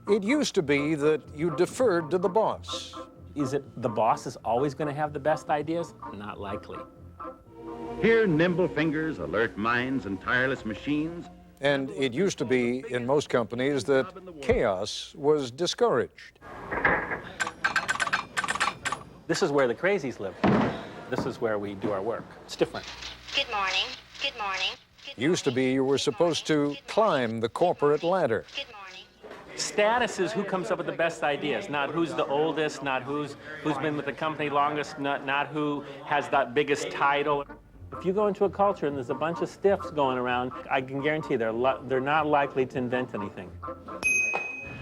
It used to be that you deferred to the boss. Is it the boss is always going to have the best ideas? Not likely. Here, nimble fingers, alert minds, and tireless machines. And it used to be in most companies that chaos was discouraged. This is where the crazies live. This is where we do our work. It's different. Good morning. Good morning. Used to be you were supposed to climb the corporate ladder. Good morning. Status is who comes up with the best ideas, not who's the oldest, not who's been with the company longest, not who has that biggest title. If you go into a culture and there's a bunch of stiffs going around, I can guarantee they're not likely to invent anything.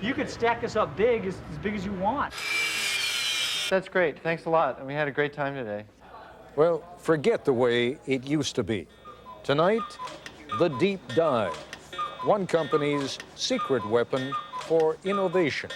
You could stack us up big as big as you want. That's great. Thanks a lot. And we had a great time today. Well, forget the way it used to be. Tonight, the deep dive. One company's secret weapon for innovation.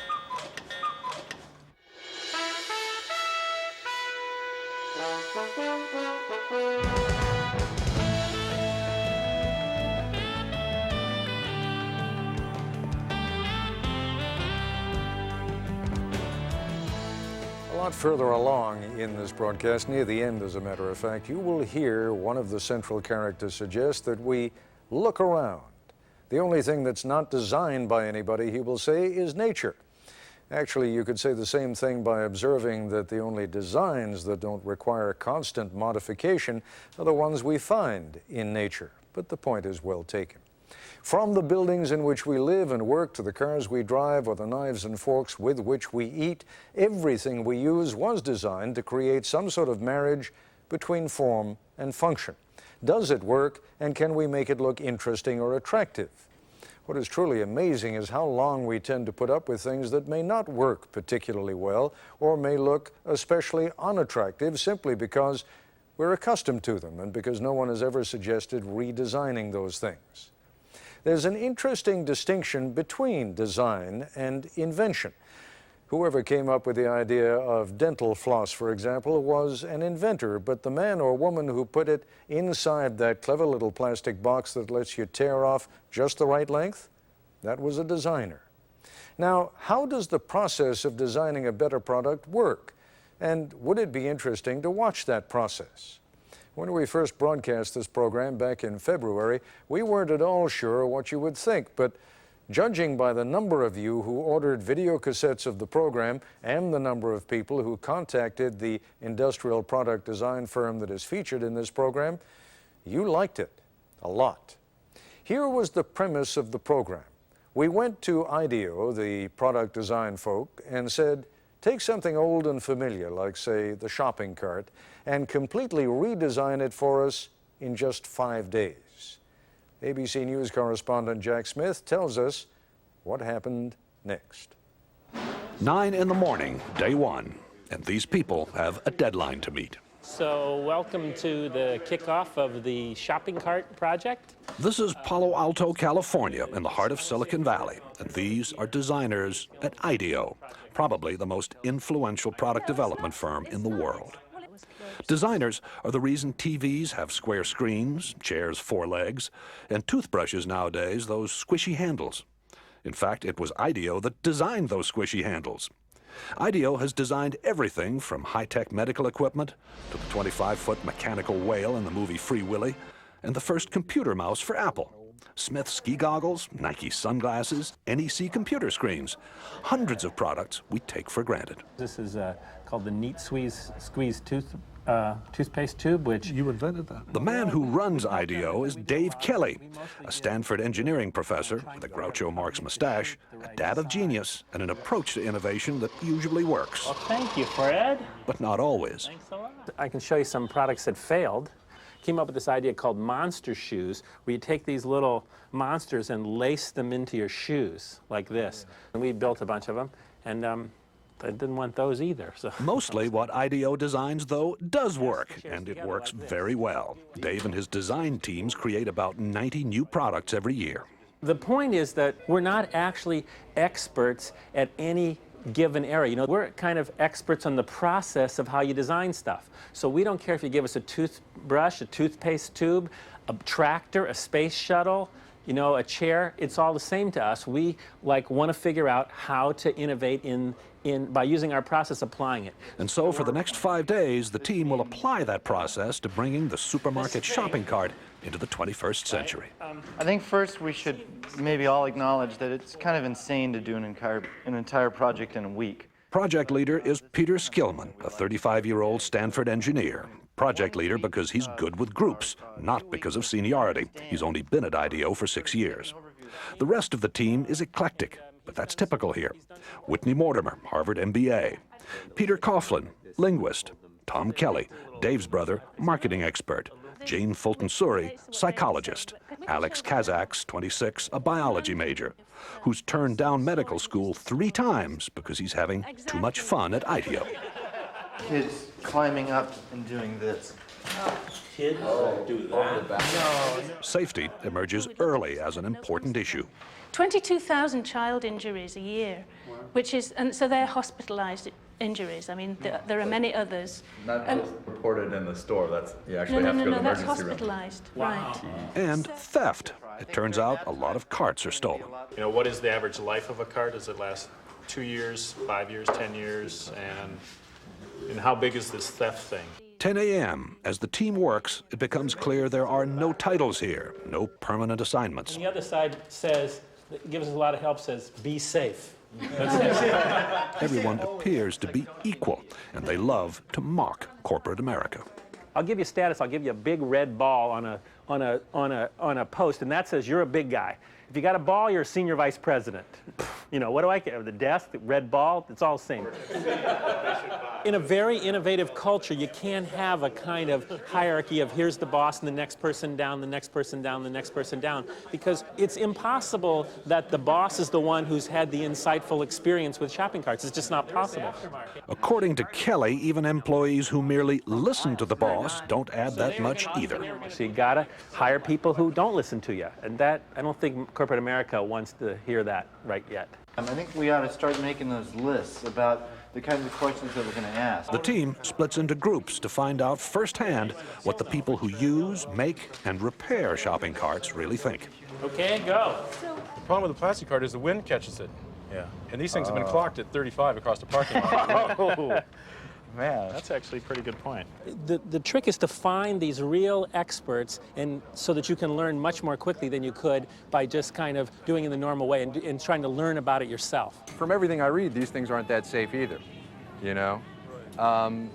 A lot further along in this broadcast, near the end as a matter of fact, you will hear one of the central characters suggest that we look around. The only thing that's not designed by anybody, he will say, is nature. Actually, you could say the same thing by observing that the only designs that don't require constant modification are the ones we find in nature. But the point is well taken. From the buildings in which we live and work to the cars we drive or the knives and forks with which we eat, everything we use was designed to create some sort of marriage between form and function. Does it work, and can we make it look interesting or attractive? What is truly amazing is how long we tend to put up with things that may not work particularly well or may look especially unattractive simply because we're accustomed to them and because no one has ever suggested redesigning those things. There's an interesting distinction between design and invention. Whoever came up with the idea of dental floss, for example, was an inventor, but the man or woman who put it inside that clever little plastic box that lets you tear off just the right length, that was a designer. Now, how does the process of designing a better product work? And would it be interesting to watch that process? When we first broadcast this program back in February, we weren't at all sure what you would think, but judging by the number of you who ordered video cassettes of the program and the number of people who contacted the industrial product design firm that is featured in this program, you liked it a lot. Here was the premise of the program. We went to Ideo, the product design folk, and said, take something old and familiar, like, say, the shopping cart, and completely redesign it for us in just 5 days. ABC News correspondent Jack Smith tells us what happened next. 9 in the morning, day one, and these people have a deadline to meet. So welcome to the kickoff of the shopping cart project. This is Palo Alto, California, in the heart of Silicon Valley, and these are designers at Ideo, probably the most influential product development firm in the world. Designers are the reason TVs have square screens, chairs 4 legs, and toothbrushes nowadays those squishy handles. In fact, it was Ideo that designed those squishy handles. Ideo has designed everything from high-tech medical equipment to the 25-foot mechanical whale in the movie Free Willy and the first computer mouse for Apple. Smith ski goggles, Nike sunglasses, NEC computer screens. Hundreds of products we take for granted. This is called the Neat Squeeze toothpaste tube, which... You invented that. The man who runs Ideo is Dave Kelly, a Stanford engineering professor with a Groucho Marx mustache, a dad of genius, and an approach to innovation that usually works. Well, thank you, Fred. But not always. Thanks a lot. I can show you some products that failed. Came up with this idea called monster shoes, where you take these little monsters and lace them into your shoes, like this. And we built a bunch of them, and I didn't want those either. So. Mostly what Ideo designs, though, does work, and it works very well. Dave and his design teams create about 90 new products every year. The point is that we're not actually experts at any given area. You know, we're kind of experts on the process of how you design stuff. So we don't care if you give us a toothbrush, a toothpaste tube, a tractor, a space shuttle, you know, a chair, it's all the same to us. We like want to figure out how to innovate by using our process, applying it. And so for the next 5 days, the team will apply that process to bringing the supermarket shopping cart into the 21st century. I think first we should maybe all acknowledge that it's kind of insane to do an entire project in a week. Project leader is Peter Skillman, a 35-year-old Stanford engineer. Project leader because he's good with groups, not because of seniority. He's only been at Ideo for 6 years. The rest of the team is eclectic, but that's typical here. Whitney Mortimer, Harvard MBA. Peter Coughlin, linguist. Tom Kelly, Dave's brother, marketing expert. Jane Fulton-Suri, psychologist. Alex Kazaks, 26, a biology major, who's turned down medical school 3 times because he's having too much fun at Ideo. Kids climbing up and doing this. Kids do that? Safety emerges early as an important issue. 22,000 child injuries a year, and so they're hospitalized injuries. I mean, there are many others. Not just reported in the store, you actually have to go to the that's emergency room. hospitalized, right. And theft. It turns out a lot of carts are stolen. You know, what is the average life of a cart? Does it last 2 years, 5 years, 10 years? And how big is this theft thing? 10 a.m. As the team works, it becomes clear there are no titles here, no permanent assignments. And the other side says, gives us a lot of help, says, be safe. Everyone appears to be equal, and they love to mock corporate America. I'll give you status. I'll give you a big red ball on a post, and that says you're a big guy. If you got a ball, you're a senior vice president. You know, what do I care? The desk, the red ball, it's all the same. In a very innovative culture, you can't have a kind of hierarchy of here's the boss and the next person down, the next person down, the next person down, because it's impossible that the boss is the one who's had the insightful experience with shopping carts. It's just not possible. According to Kelly, even employees who merely listen to the boss don't add that much either. So you gotta hire people who don't listen to you, and that, I don't think corporate America wants to hear that right yet. I think we ought to start making those lists about the kinds of questions that we're going to ask. The team splits into groups to find out firsthand what the people who use, make, and repair shopping carts really think. Okay, go. The problem with the plastic cart is the wind catches it. Yeah. And these things have been clocked at 35 across the parking lot. Oh, man. That's actually a pretty good point. The trick is to find these real experts, and so that you can learn much more quickly than you could by just kind of doing it the normal way and trying to learn about it yourself. From everything I read, these things aren't that safe either, you know?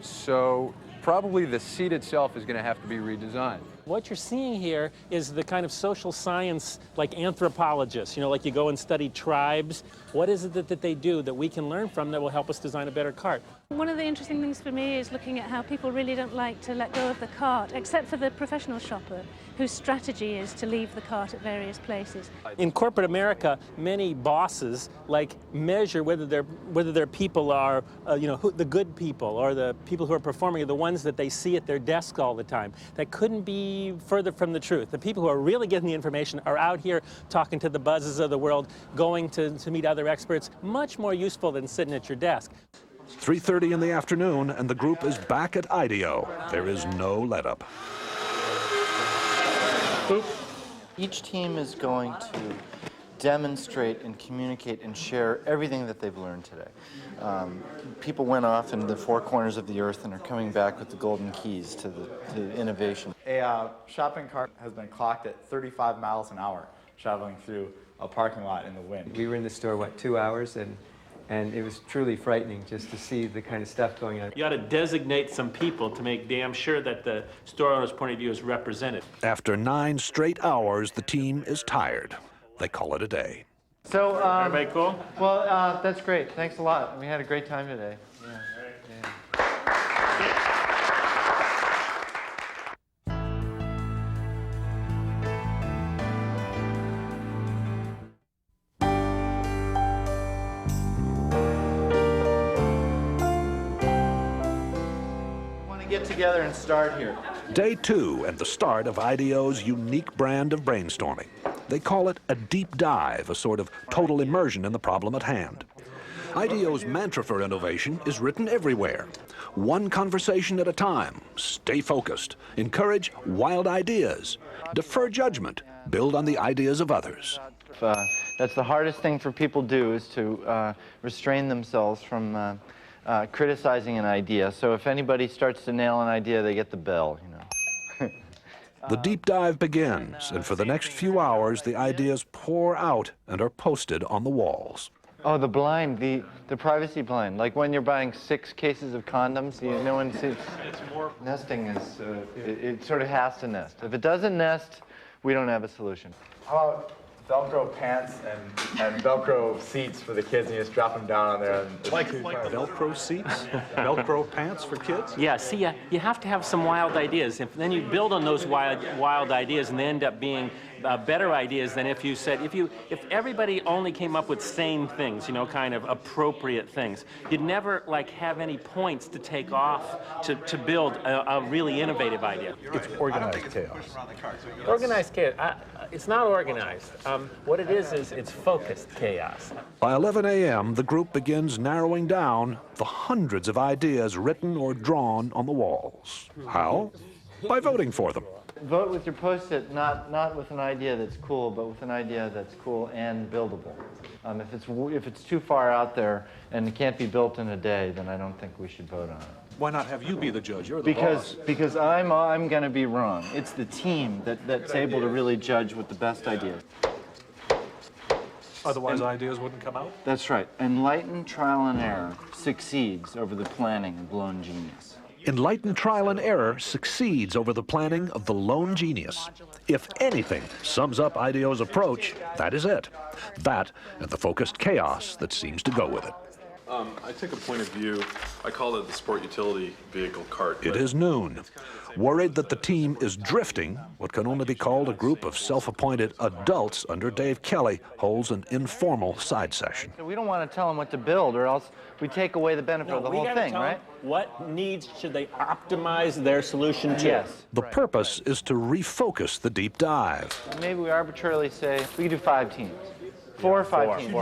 So probably the seat itself is going to have to be redesigned. What you're seeing here is the kind of social science, like anthropologists, you know, like you go and study tribes. What is it that they do that we can learn from that will help us design a better cart? One of the interesting things for me is looking at how people really don't like to let go of the cart, except for the professional shopper, whose strategy is to leave the cart at various places. In corporate America, many bosses like measure whether their people are, the good people or the people who are performing are the ones that they see at their desk all the time. That couldn't be further from the truth. The people who are really getting the information are out here talking to the buzzes of the world, going to meet other experts, much more useful than sitting at your desk. 3:30 in the afternoon, and the group is back at Ideo. There is no let-up. Each team is going to demonstrate and communicate and share everything that they've learned today. People went off in the 4 corners of the earth and are coming back with the golden keys to innovation. A shopping cart has been clocked at 35 miles an hour traveling through a parking lot in the wind. We were in the store, 2 hours, and it was truly frightening just to see the kind of stuff going on. You ought to designate some people to make damn sure that the store owner's point of view is represented. After 9 straight hours, the team is tired. They call it a day. So, everybody cool? Well, that's great. Thanks a lot. We had a great time today. Yeah. Get together and start here. Day 2 and the start of Ideo's unique brand of brainstorming. They call it a deep dive, a sort of total immersion in the problem at hand. Ideo's mantra for innovation is written everywhere. One conversation at a time. Stay focused. Encourage wild ideas. Defer judgment. build on the ideas of others. That's the hardest thing for people to do, is to restrain themselves from criticizing an idea. So if anybody starts to nail an idea, they get the bell, you know. The deep dive begins, and for the next few hours, the ideas pour out and are posted on the walls. Oh, the blind, the privacy blind. Like when you're buying 6 cases of condoms, no one sees. Nesting is, it sort of has to nest. If it doesn't nest, we don't have a solution. How about Velcro pants and Velcro seats for the kids, and you just drop them down on there? Like Velcro seats? Velcro pants for kids? Yeah, see, you have to have some wild ideas. Then you build on those wild ideas, and they end up being better ideas than if you said, if everybody only came up with sane things, you know, kind of appropriate things, you'd never like have any points to take off to build a really innovative idea. It's organized chaos. Organized chaos. It's not organized. What it is it's focused chaos. By 11 a.m., the group begins narrowing down the hundreds of ideas written or drawn on the walls. How? By voting for them. Vote with your Post-it, not with an idea that's cool, but with an idea that's cool and buildable. If it's too far out there and it can't be built in a day, then I don't think we should vote on it. Why not have you be the judge? You're the boss. Because I'm going to be wrong. It's the team that's able to really judge what the best idea is. Otherwise, ideas wouldn't come out? That's right. Enlightened trial and error succeeds over the planning of lone genius. Enlightened trial and error succeeds over the planning of the lone genius. If anything sums up Ideo's approach, that is it. That and the focused chaos that seems to go with it. I take a point of view, I call it the sport utility vehicle cart. It is noon. Worried that the team is drifting, what can only be called a group of self-appointed adults under Dave Kelly holds an informal side session. We don't want to tell them what to build, or else we take away the benefit of the whole thing, right? What needs should they optimize their solution to? Yes. The purpose is to refocus the deep dive. Maybe we arbitrarily say we could do 5 teams. 4 or 5 teams.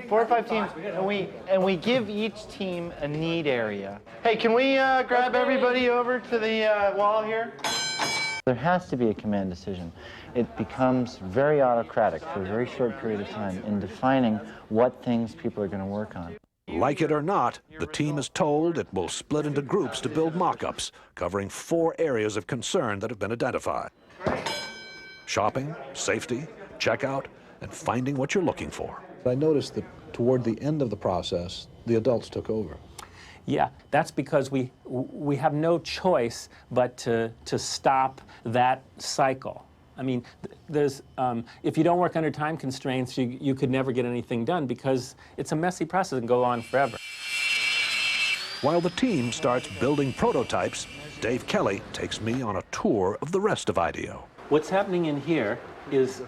4 or 5 teams, and we give each team a need area. Hey, can we grab everybody over to the wall here? There has to be a command decision. It becomes very autocratic for a very short period of time in defining what things people are going to work on. Like it or not, the team is told it will split into groups to build mock-ups, covering 4 areas of concern that have been identified. Shopping, safety, checkout, and finding what you're looking for. I noticed that toward the end of the process, the adults took over. Yeah, that's because we have no choice but to stop that cycle. I mean, there's if you don't work under time constraints, you could never get anything done because it's a messy process and go on forever. While the team starts building prototypes, Dave Kelly takes me on a tour of the rest of Ideo. What's happening in here is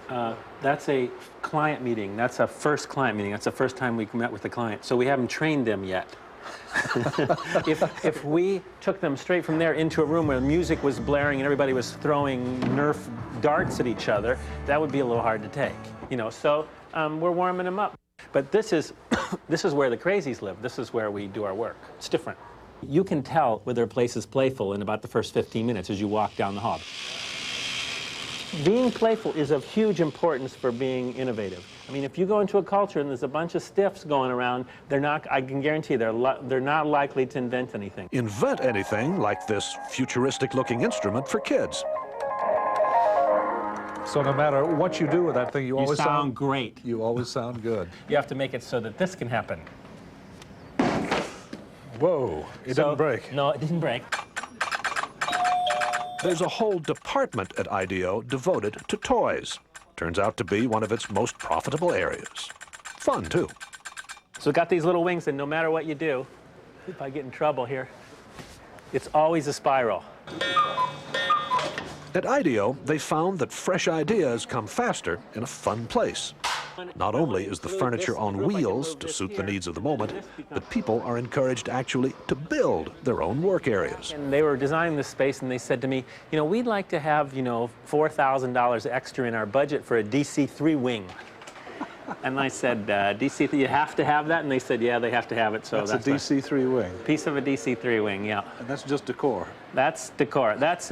that's a client meeting. That's a first client meeting. That's the first time we met with the client. So we haven't trained them yet. If we took them straight from there into a room where the music was blaring and everybody was throwing Nerf darts at each other, that would be a little hard to take. You know, so we're warming them up. But this is where the crazies live. This is where we do our work. It's different. You can tell whether a place is playful in about the first 15 minutes as you walk down the hall. Being playful is of huge importance for being innovative. I mean, if you go into a culture and there's a bunch of stiffs going around, I can guarantee they're not likely to invent anything. Invent anything like this futuristic-looking instrument for kids. So no matter what you do with that thing, you always sound great. You always sound good. You have to make it so that this can happen. Whoa, it didn't break. No, it didn't break. There's a whole department at Ideo devoted to toys. Turns out to be one of its most profitable areas. Fun, too. So it got these little wings, and no matter what you do, if I get in trouble here, it's always a spiral. At Ideo, they found that fresh ideas come faster in a fun place. Not only is the furniture on wheels to suit the needs of the moment, but people are encouraged actually to build their own work areas. And they were designing this space, and they said to me, you know, we'd like to have, you know, $4,000 extra in our budget for a DC-3 wing. And I said, DC-3, you have to have that? And they said, yeah, they have to have it. So that's a DC-3 wing. Piece of a DC-3 wing, yeah. And that's just decor. That's decor. That's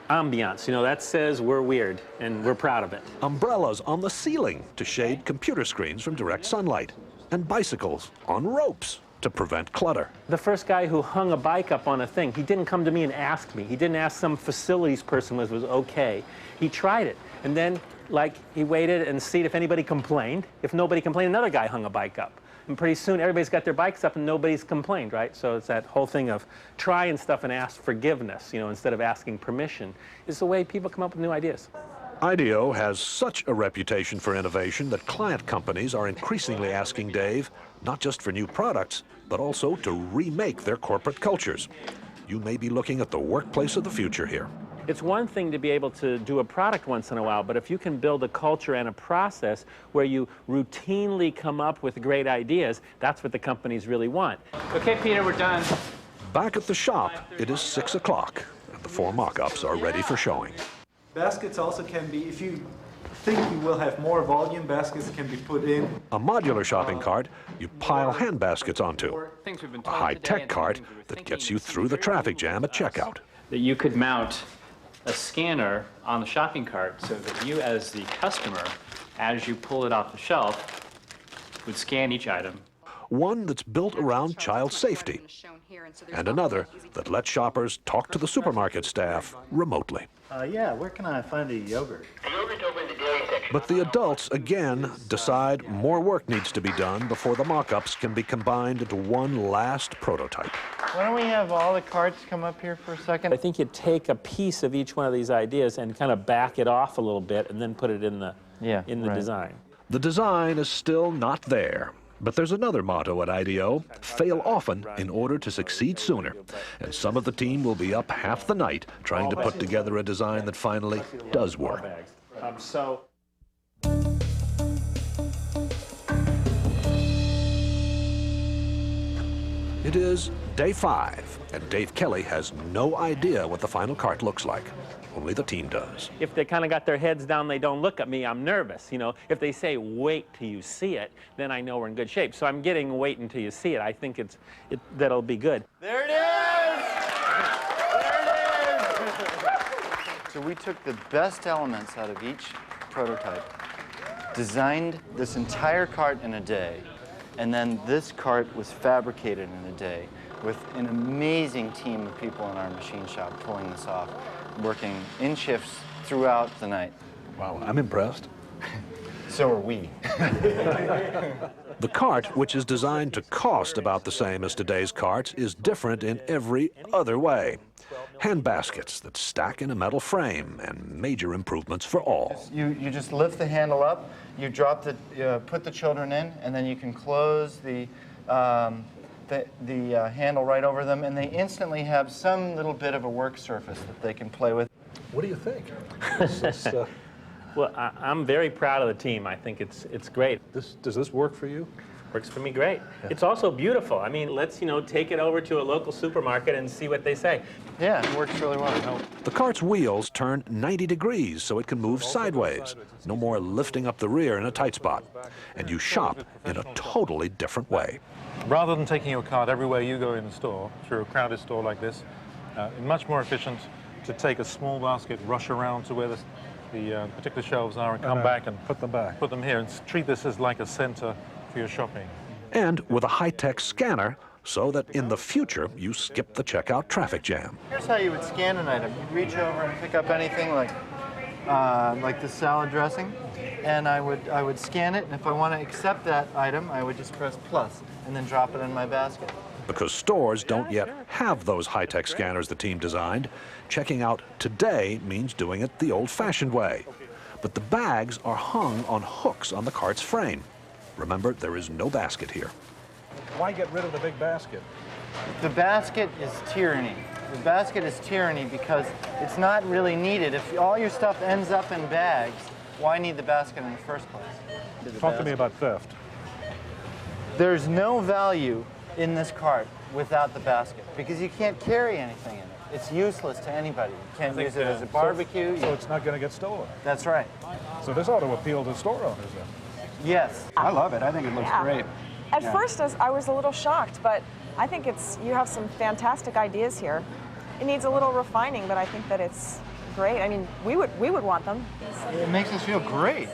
ambiance. You know, that says we're weird, and we're proud of it. Umbrellas on the ceiling to shade computer screens from direct sunlight. And bicycles on ropes to prevent clutter. The first guy who hung a bike up on a thing, he didn't come to me and ask me. He didn't ask some facilities person was okay. He tried it. And then, like, he waited and see if anybody complained. If nobody complained, another guy hung a bike up. And pretty soon, everybody's got their bikes up and nobody's complained, right? So it's that whole thing of trying stuff and ask forgiveness, you know, instead of asking permission, is the way people come up with new ideas. Ideo has such a reputation for innovation that client companies are increasingly asking Dave not just for new products, but also to remake their corporate cultures. You may be looking at the workplace of the future here. It's one thing to be able to do a product once in a while, but if you can build a culture and a process where you routinely come up with great ideas, that's what the companies really want. Okay, Peter, we're done. Back at the shop, it is 6 o'clock, and the 4 mock-ups are ready for showing. Baskets also can be, if you think you will have more volume, baskets can be put in. A modular shopping cart you pile hand baskets onto. A high-tech cart that gets you through the traffic jam at checkout. That you could mount a scanner on the shopping cart so that you as the customer, as you pull it off the shelf, would scan each item. One that's built around child safety, and another that lets shoppers talk to the supermarket staff remotely. Yeah, where can I find a yogurt? But the adults, again, decide more work needs to be done before the mock-ups can be combined into one last prototype. Why don't we have all the carts come up here for a second? I think you take a piece of each one of these ideas and kind of back it off a little bit and then put it in the, design. The design is still not there. But there's another motto at Ideo: fail often in order to succeed sooner. And some of the team will be up half the night trying to put together a design that finally does work. It is day 5, and Dave Kelly has no idea what the final cart looks like. Only the team does. If they kind of got their heads down, they don't look at me, I'm nervous. You know, if they say, wait till you see it, then I know we're in good shape. So I'm getting wait until you see it. I think that'll be good. There it is! There it is! So we took the best elements out of each prototype, designed this entire cart in a day, and then this cart was fabricated in a day with an amazing team of people in our machine shop pulling this off, working in shifts throughout the night. Wow, I'm impressed. So are we. The cart, which is designed to cost about the same as today's carts, is different in every other way. Hand baskets that stack in a metal frame, and major improvements for all. You just lift the handle up, you drop put the children in, and then you can close the handle right over them, and they instantly have some little bit of a work surface that they can play with. What do you think? Well, I'm very proud of the team. I think it's great. Does this work for you? Works for me great. Yeah. It's also beautiful. I mean, let's take it over to a local supermarket and see what they say. Yeah, it works really well. The cart's wheels turn 90 degrees so it can move sideways. No more lifting up the rear in a tight spot. And you shop in a totally different way. Rather than taking your cart everywhere you go in the store, through a crowded store like this, it's much more efficient to take a small basket, rush around to where the particular shelves are, and come back and put them here, and treat this as like a center for your shopping. And with a high-tech scanner, so that in the future you skip the checkout traffic jam. Here's how you would scan an item. You'd reach over and pick up anything like the salad dressing, and I would scan it, and if I want to accept that item, I would just press plus and then drop it in my basket. Because stores don't yet have those high-tech scanners the team designed, checking out today means doing it the old-fashioned way. But the bags are hung on hooks on the cart's frame. Remember, there is no basket here. Why get rid of the big basket? The basket is tyranny. The basket is tyranny because it's not really needed. If all your stuff ends up in bags, why need the basket in the first place? Talk to me about theft. There's no value in this cart without the basket because you can't carry anything in it. It's useless to anybody. You can't use it as a barbecue. So it's not going to get stolen. That's right. So this ought to appeal to store owners then. Yes. I love it. I think it looks great. At first, I was a little shocked, but I think you have some fantastic ideas here. It needs a little refining, but I think that it's great. I mean, we would want them. It makes us feel great.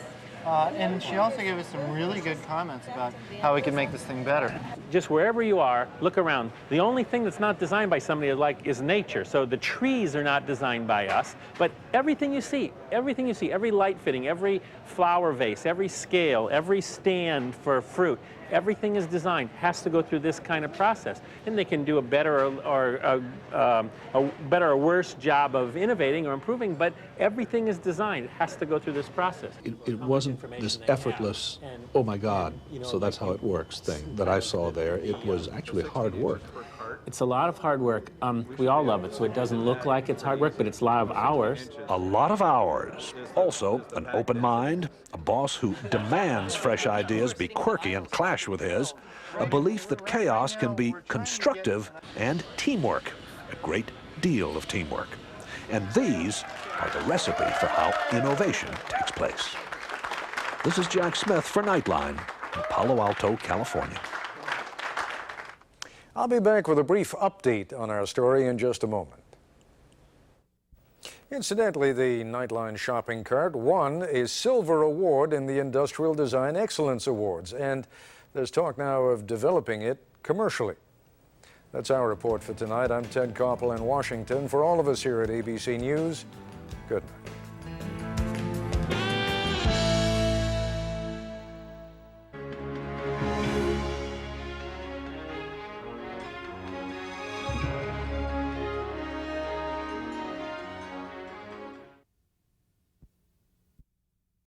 And she also gave us some really good comments about how we can make this thing better. Just wherever you are, look around. The only thing that's not designed by somebody is nature. So the trees are not designed by us, but everything you see, every light fitting, every flower vase, every scale, every stand for fruit, everything is designed, has to go through this kind of process. And they can do a better or worse job of innovating or improving, but everything is designed. It has to go through this process. It wasn't this effortless, oh my God, so that's how it works thing that I saw there. It was actually hard work. It's a lot of hard work. We all love it, so it doesn't look like it's hard work, but it's a lot of hours. A lot of hours. Also, an open mind, a boss who demands fresh ideas be quirky and clash with his, a belief that chaos can be constructive, and teamwork, a great deal of teamwork. And these are the recipe for how innovation takes place. This is Jack Smith for Nightline in Palo Alto, California. I'll be back with a brief update on our story in just a moment. Incidentally, the Nightline shopping cart won a silver award in the Industrial Design Excellence Awards, and there's talk now of developing it commercially. That's our report for tonight. I'm Ted Koppel in Washington. For all of us here at ABC News, good night.